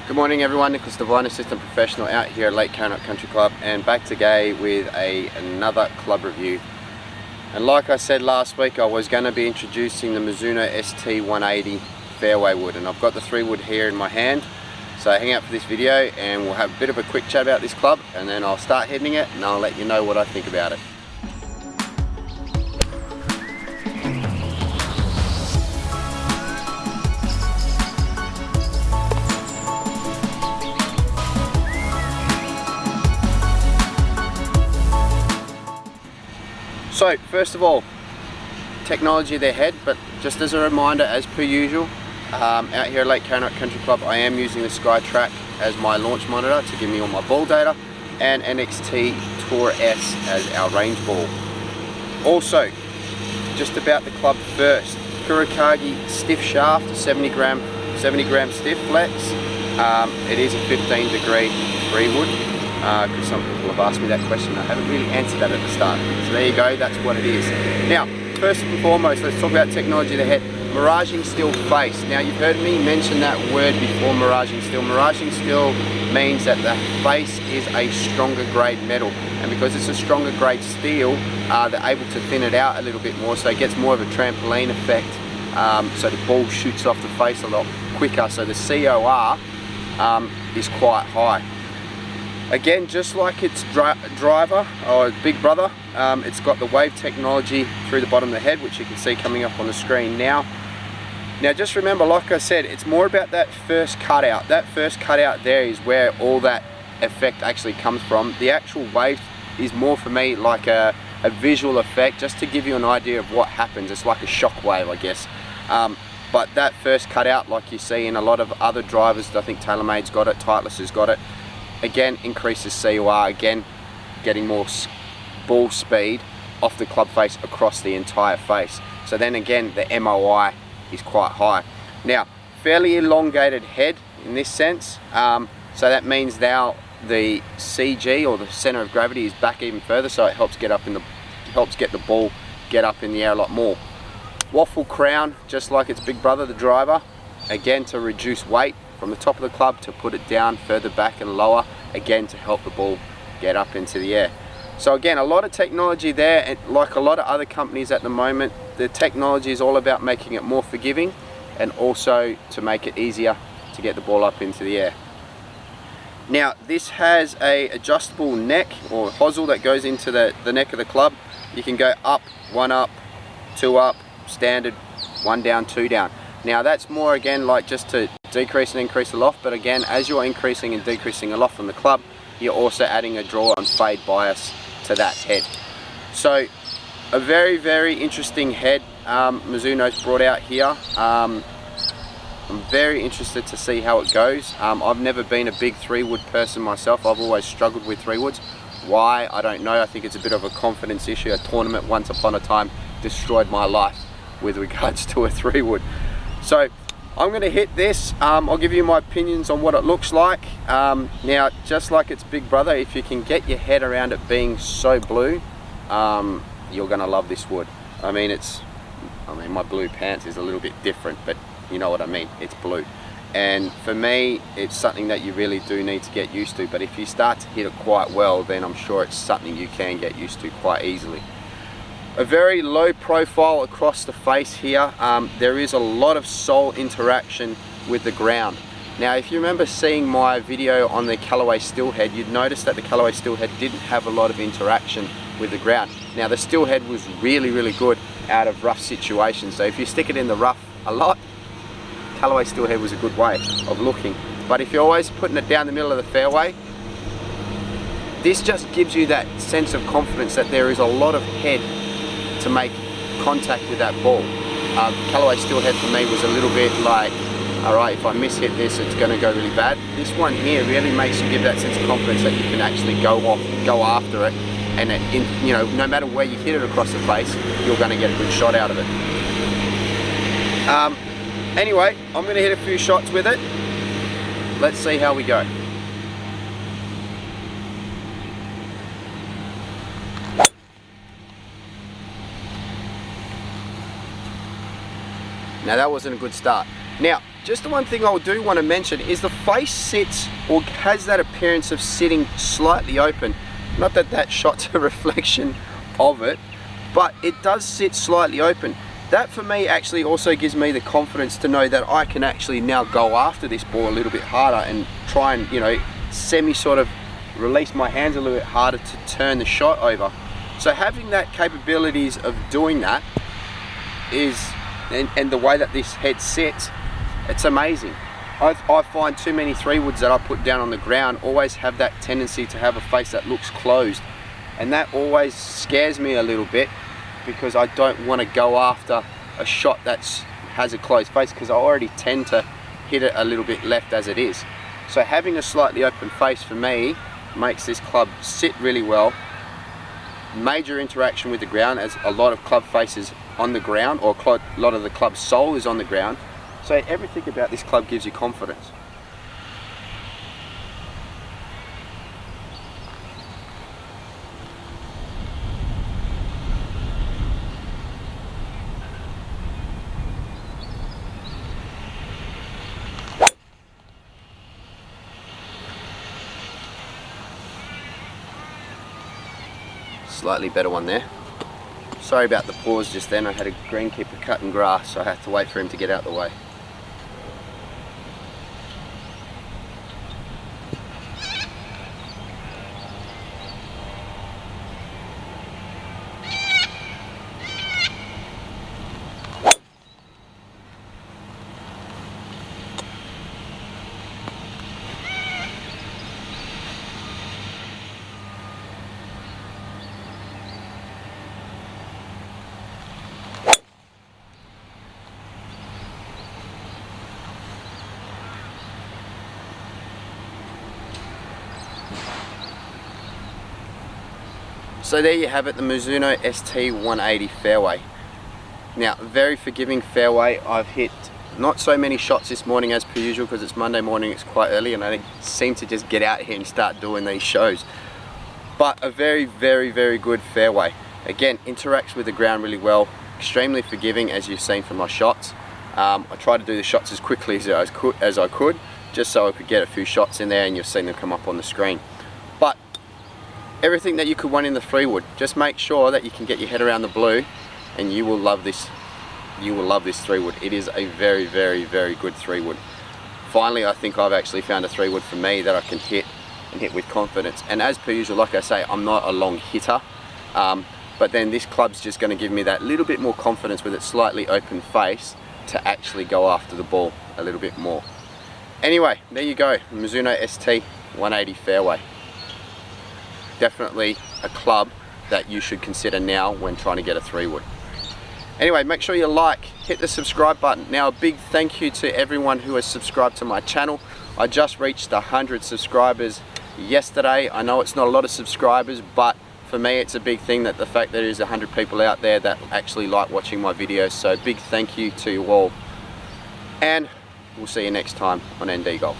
Good morning everyone, Nicholas Devine, Assistant Professional out here at Lake Canon Country Club, and back today with another club review. And like I said last week, I was going to be introducing the Mizuno ST180 Fairway wood, and I've got the 3 wood here in my hand. So hang out for this video and we'll have a bit of a quick chat about this club, and then I'll start hitting it and I'll let you know what I think about it. So first of all, technology of their head, but just as a reminder, as per usual, out here at Lake Canon Country Club, I am using the SkyTrack as my launch monitor to give me all my ball data, and NXT Tour S as our range ball. Also, just about the club first, Kurakagi stiff shaft, 70 gram stiff flex. It is a 15-degree 3 wood. Because some people have asked me that question. I haven't really answered that at the start. So there you go, that's what it is. Now, first and foremost, let's talk about technology of the head. Miraging steel face. Now, you've heard me mention that word before, miraging steel. Miraging steel means that the face is a stronger grade metal. And because it's a stronger grade steel, they're able to thin it out a little bit more, so it gets more of a trampoline effect. So the ball shoots off the face a lot quicker, so the COR is quite high. Again, just like its driver or big brother, it's got the wave technology through the bottom of the head, which you can see coming up on the screen now. Now just remember, like I said, it's more about that first cutout. That first cutout there is where all that effect actually comes from. The actual wave is more for me like a visual effect, just to give you an idea of what happens. It's like a shock wave, I guess. But that first cutout, like you see in a lot of other drivers, I think TaylorMade's got it, Titleist has got it, again increases COR, again getting more ball speed off the club face across the entire face. So then again the MOI is quite high. Now, fairly elongated head in this sense, so that means now the CG, or the center of gravity, is back even further, so it helps get the ball get up in the air a lot more. Waffle crown, just like its big brother, the driver, again to reduce weight from the top of the club, to put it down further back and lower, again to help the ball get up into the air. So again, a lot of technology there, and like a lot of other companies at the moment, the technology is all about making it more forgiving and also to make it easier to get the ball up into the air. Now, this has a adjustable neck or hosel that goes into the neck of the club. You can go up, 1 up, 2 up, standard, 1 down, 2 down. Now that's more again like just to decrease and increase the loft, but again, as you're increasing and decreasing the loft from the club, you're also adding a draw and fade bias to that head. So a very, very interesting head Mizuno's brought out here. I'm very interested to see how it goes. I've never been a big 3 wood person myself. I've always struggled with 3 woods. Why? I don't know. I think it's a bit of a confidence issue. A tournament once upon a time destroyed my life with regards to a 3 wood. So I'm going to hit this. I'll give you my opinions on what it looks like. Now, just like its big brother, if you can get your head around it being so blue, you're going to love this wood. I mean, my blue pants is a little bit different, but you know what I mean, it's blue. And for me, it's something that you really do need to get used to, but if you start to hit it quite well, then I'm sure it's something you can get used to quite easily. A very low profile across the face here. There is a lot of sole interaction with the ground. Now, if you remember seeing my video on the Callaway Steelhead, you'd notice that the Callaway Steelhead didn't have a lot of interaction with the ground. Now, the Steelhead was really, really good out of rough situations. So if you stick it in the rough a lot, Callaway Steelhead was a good way of looking. But if you're always putting it down the middle of the fairway, this just gives you that sense of confidence that there is a lot of head to make contact with that ball. Callaway Steelhead for me was a little bit like, alright, if I miss-hit this, it's going to go really bad. This one here really makes you give that sense of confidence that you can actually go after it, and you know, no matter where you hit it across the face, you're going to get a good shot out of it. Anyway, I'm going to hit a few shots with it. Let's see how we go. Now that wasn't a good start. Now, just the one thing I do want to mention is the face sits, or has that appearance of sitting slightly open. Not that that shot's a reflection of it, but it does sit slightly open. That for me actually also gives me the confidence to know that I can actually now go after this ball a little bit harder and try and, you know, sort of release my hands a little bit harder to turn the shot over. So having that capabilities of doing that is, and the way that this head sits, it's amazing. I find too many 3-woods that I put down on the ground always have that tendency to have a face that looks closed, and that always scares me a little bit, because I don't want to go after a shot that has a closed face, because I already tend to hit it a little bit left as it is. So having a slightly open face for me makes this club sit really well. Major interaction with the ground, as a lot of club faces on the ground, or a lot of the club sole is on the ground. So everything about this club gives you confidence. Slightly better one there. Sorry about the pause just then, I had a greenkeeper cutting grass, so I had to wait for him to get out the way. So there you have it, the Mizuno ST180 Fairway. Now, very forgiving fairway. I've hit not so many shots this morning as per usual, because it's Monday morning, it's quite early, and I seem to just get out here and start doing these shows. But a very, very, very good fairway. Again, interacts with the ground really well, extremely forgiving, as you've seen from my shots. I tried to do the shots as quickly as I could, just so I could get a few shots in there, and you've seen them come up on the screen. But everything that you could want in the 3-wood. Just make sure that you can get your head around the blue, and you will love this. You will love this 3-wood. It is a very, very, very good 3-wood. Finally, I think I've actually found a 3-wood for me that I can hit, and hit with confidence. And as per usual, like I say, I'm not a long hitter, but then this club's just going to give me that little bit more confidence with its slightly open face to actually go after the ball a little bit more. Anyway, there you go, Mizuno ST180 Fairway. Definitely a club that you should consider now when trying to get a 3-wood. Anyway, make sure you like, hit the subscribe button. Now, a big thank you to everyone who has subscribed to my channel. I just reached 100 subscribers yesterday. I know it's not a lot of subscribers, but for me it's a big thing, that the fact that there's 100 people out there that actually like watching my videos. So big thank you to you all, and we'll see you next time on ND Golf.